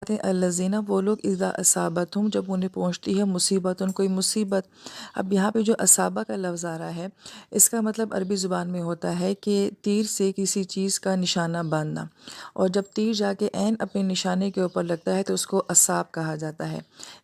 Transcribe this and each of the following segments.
کہتے ہیں الذین، وہ لوگ اذا اصابتہم، جب انہیں پہنچتی ہے مصیبت، کوئی مصیبت۔ اب یہاں پہ جو اصابہ کا لفظ آ رہا ہے، اس کا مطلب عربی زبان میں ہوتا ہے کہ تیر سے کسی چیز کا نشانہ باندھنا، اور جب تیر جا کے عین اپنے نشانے کے اوپر لگتا ہے تو اس کو اصاب کہا جاتا ہے۔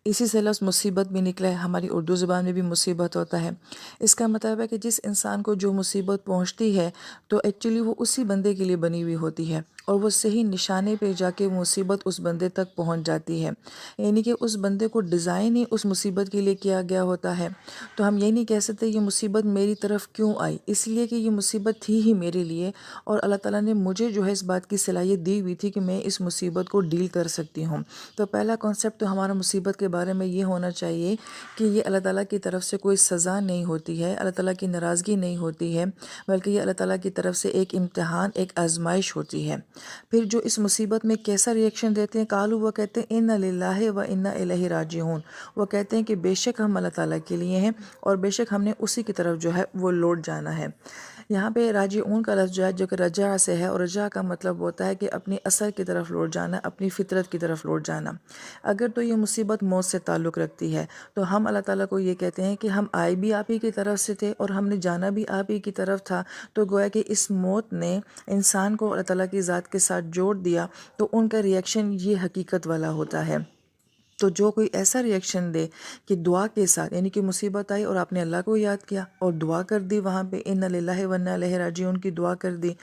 اسی سے لفظ مصیبت بھی نکلا ہے، ہماری اردو زبان میں بھی مصیبت ہوتا ہے۔ اس کا مطلب ہے کہ جس انسان کو جو مصیبت پہنچتی ہے تو ایکچولی وہ اسی بندے کے لیے بنی ہوئی ہوتی ہے، اور وہ صحیح نشانے پہ جا کے مصیبت اس بندے تک پہنچ جاتی ہے، یعنی کہ اس بندے کو ڈیزائن ہی اس مصیبت کے لیے کیا گیا ہوتا ہے۔ تو ہم یہ نہیں کہہ سکتے یہ مصیبت میری طرف کیوں آئی، اس لیے کہ یہ مصیبت تھی ہی میرے لیے، اور اللہ تعالیٰ نے مجھے جو ہے اس بات کی صلاحیت دی ہوئی تھی کہ میں اس مصیبت کو ڈیل کر سکتی ہوں۔ تو پہلا کانسیپٹ تو ہمارا مصیبت کے بارے میں یہ ہونا چاہیے کہ یہ اللہ تعالیٰ کی طرف سے کوئی سزا نہیں ہوتی ہے، اللہ تعالیٰ کی ناراضگی نہیں ہوتی ہے، بلکہ یہ اللہ تعالیٰ کی طرف سے ایک امتحان، ایک آزمائش ہوتی ہے۔ پھر جو اس مصیبت میں کیسا ریئیکشن دیتے ہیں، قالوا، وہ کہتے ہیں انا للہ و انا الیہ راجعون، وہ کہتے ہیں کہ بے شک ہم اللہ تعالیٰ کے لیے ہیں اور بے شک ہم نے اسی کی طرف جو ہے وہ لوٹ جانا ہے۔ یہاں پہ راجعون کا لفظ جو ہے، جو کہ رجع سے ہے، اور رجع کا مطلب ہوتا ہے کہ اپنی اصل کی طرف لوٹ جانا، اپنی فطرت کی طرف لوٹ جانا۔ اگر تو یہ مصیبت موت سے تعلق رکھتی ہے تو ہم اللہ تعالیٰ کو یہ کہتے ہیں کہ ہم آئے بھی آپ ہی کی طرف سے تھے اور ہم نے جانا بھی آپ ہی کی طرف تھا، تو گویا کہ اس موت نے انسان کو اللہ تعالیٰ کی ذات کے ساتھ جوڑ دیا، تو ان کا ریئیکشن یہ حقیقت والا ہوتا ہے۔ تو جو کوئی ایسا ریئیکشن دے کہ دعا کے ساتھ، یعنی کہ مصیبت آئی اور آپ نے اللہ کو یاد کیا اور دعا کر دی، وہاں پہ انا للہ و انا الیہ راجعون کی دعا کر دی،